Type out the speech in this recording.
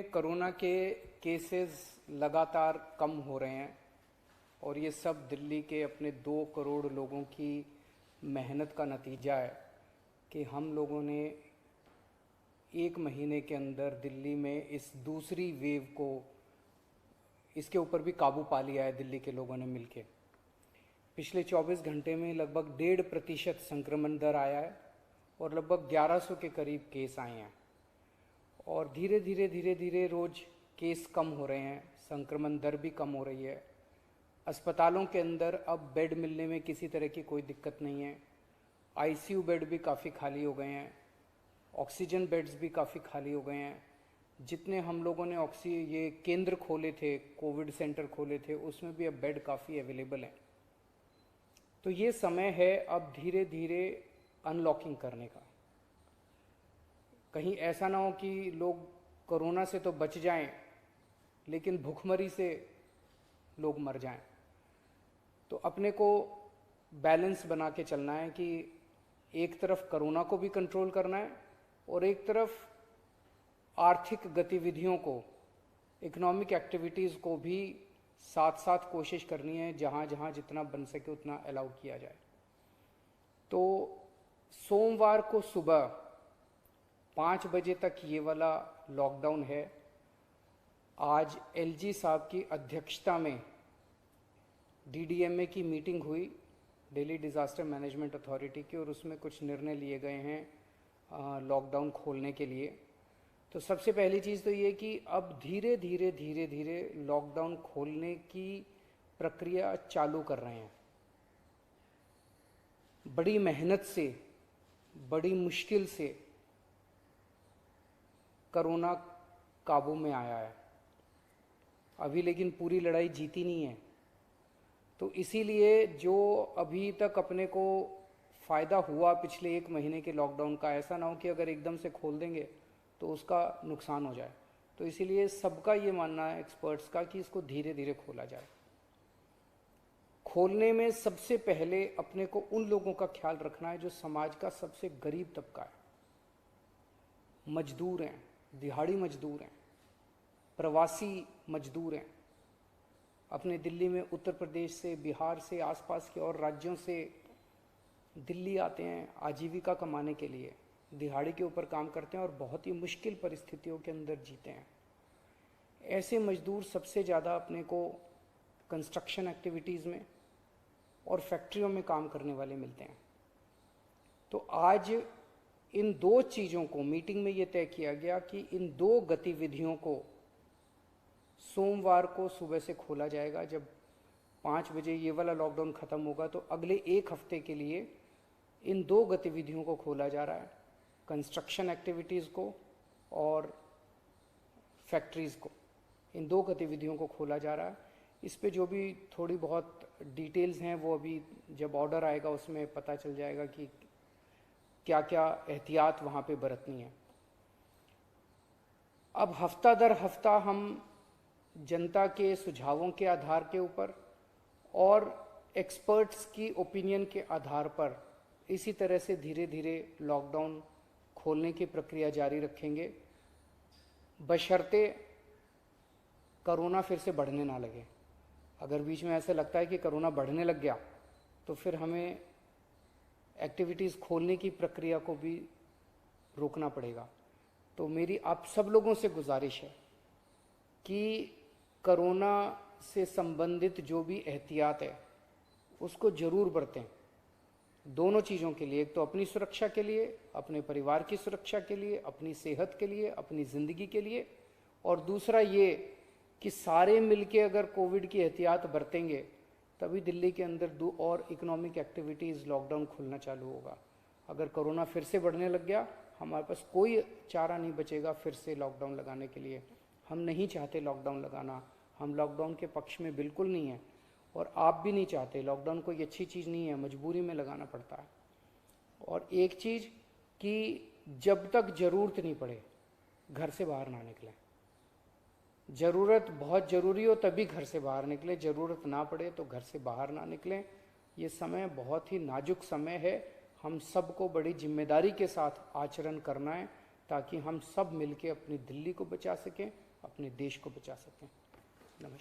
में कोरोना के केसेस लगातार कम हो रहे हैं और ये सब दिल्ली के अपने 2 करोड़ लोगों की मेहनत का नतीजा है कि हम लोगों ने 1 महीने के अंदर दिल्ली में इस दूसरी वेव को, इसके ऊपर भी काबू पा लिया है दिल्ली के लोगों ने मिलके। पिछले 24 घंटे में लगभग 1.5% संक्रमण दर आया है और लगभग 1100 के करीब केस आए हैं और धीरे धीरे रोज केस कम हो रहे हैं, संक्रमण दर भी कम हो रही है। अस्पतालों के अंदर अब बेड मिलने में किसी तरह की कोई दिक्कत नहीं है। आईसीयू बेड भी काफ़ी खाली हो गए हैं, ऑक्सीजन बेड्स भी काफ़ी खाली हो गए हैं। जितने हम लोगों ने ये केंद्र खोले थे, कोविड सेंटर खोले थे, उसमें भी अब बेड काफ़ी अवेलेबल हैं। तो ये समय है अब धीरे धीरे अनलॉकिंग करने का। कहीं ऐसा ना हो कि लोग कोरोना से तो बच जाएं लेकिन भूखमरी से लोग मर जाएं। तो अपने को बैलेंस बना के चलना है कि एक तरफ कोरोना को भी कंट्रोल करना है और एक तरफ आर्थिक गतिविधियों को, इकोनॉमिक एक्टिविटीज़ को भी साथ साथ कोशिश करनी है, जहाँ जहाँ जितना बन सके उतना अलाउ किया जाए। तो सोमवार को सुबह 5 बजे तक ये वाला लॉकडाउन है। आज एलजी साहब की अध्यक्षता में डीडीएमए की मीटिंग हुई, दिल्ली डिज़ास्टर मैनेजमेंट अथॉरिटी की, और उसमें कुछ निर्णय लिए गए हैं लॉकडाउन खोलने के लिए। तो सबसे पहली चीज़ तो ये कि अब धीरे धीरे लॉकडाउन खोलने की प्रक्रिया चालू कर रहे हैं। बड़ी मेहनत से, बड़ी मुश्किल से कोरोना काबू में आया है अभी, लेकिन पूरी लड़ाई जीती नहीं है। तो इसीलिए जो अभी तक अपने को फ़ायदा हुआ पिछले 1 महीने के लॉकडाउन का, ऐसा ना हो कि अगर एकदम से खोल देंगे तो उसका नुकसान हो जाए। तो इसीलिए सबका ये मानना है, एक्सपर्ट्स का, कि इसको धीरे धीरे खोला जाए। खोलने में सबसे पहले अपने को उन लोगों का ख्याल रखना है जो समाज का सबसे गरीब तबका है। मजदूर हैं, दिहाड़ी मजदूर हैं, प्रवासी मजदूर हैं। अपने दिल्ली में उत्तर प्रदेश से, बिहार से, आसपास के और राज्यों से दिल्ली आते हैं आजीविका कमाने के लिए, दिहाड़ी के ऊपर काम करते हैं और बहुत ही मुश्किल परिस्थितियों के अंदर जीते हैं। ऐसे मजदूर सबसे ज़्यादा अपने को कंस्ट्रक्शन एक्टिविटीज़ में और फैक्ट्रियों में काम करने वाले मिलते हैं। तो आज इन 2 चीज़ों को मीटिंग में ये तय किया गया कि इन 2 गतिविधियों को सोमवार को सुबह से खोला जाएगा। जब 5 बजे ये वाला लॉकडाउन ख़त्म होगा तो अगले 1 हफ्ते के लिए इन 2 गतिविधियों को खोला जा रहा है, कंस्ट्रक्शन एक्टिविटीज़ को और फैक्ट्रीज़ को। इन 2 गतिविधियों को खोला जा रहा है। इस पे जो भी थोड़ी बहुत डिटेल्स हैं वो अभी जब ऑर्डर आएगा उसमें पता चल जाएगा कि क्या क्या एहतियात वहाँ पे बरतनी है। अब हफ्ता दर हफ्ता हम जनता के सुझावों के आधार के ऊपर और एक्सपर्ट्स की ओपिनियन के आधार पर इसी तरह से धीरे धीरे लॉकडाउन खोलने की प्रक्रिया जारी रखेंगे, बशर्ते कोरोना फिर से बढ़ने ना लगे। अगर बीच में ऐसा लगता है कि कोरोना बढ़ने लग गया तो फिर हमें एक्टिविटीज़ खोलने की प्रक्रिया को भी रोकना पड़ेगा। तो मेरी आप सब लोगों से गुजारिश है कि कोरोना से संबंधित जो भी एहतियात है उसको ज़रूर बरतें, दोनों चीज़ों के लिए। एक तो अपनी सुरक्षा के लिए, अपने परिवार की सुरक्षा के लिए, अपनी सेहत के लिए, अपनी ज़िंदगी के लिए, और दूसरा ये कि सारे मिलके अगर कोविड की एहतियात बरतेंगे तभी दिल्ली के अंदर 2 और इकोनॉमिक एक्टिविटीज़ लॉकडाउन खुलना चालू होगा। अगर कोरोना फिर से बढ़ने लग गया, हमारे पास कोई चारा नहीं बचेगा फिर से लॉकडाउन लगाने के लिए। हम नहीं चाहते लॉकडाउन लगाना, हम लॉकडाउन के पक्ष में बिल्कुल नहीं है और आप भी नहीं चाहते। लॉकडाउन कोई अच्छी चीज़ नहीं है, मजबूरी में लगाना पड़ता है। और एक चीज़ कि जब तक ज़रूरत नहीं पड़े घर से बाहर ना निकलें। ज़रूरत बहुत ज़रूरी हो तभी घर से बाहर निकलें, ज़रूरत ना पड़े तो घर से बाहर ना निकलें। ये समय बहुत ही नाजुक समय है, हम सबको बड़ी जिम्मेदारी के साथ आचरण करना है ताकि हम सब मिलके अपनी दिल्ली को बचा सकें, अपने देश को बचा सकें। नमस्कार।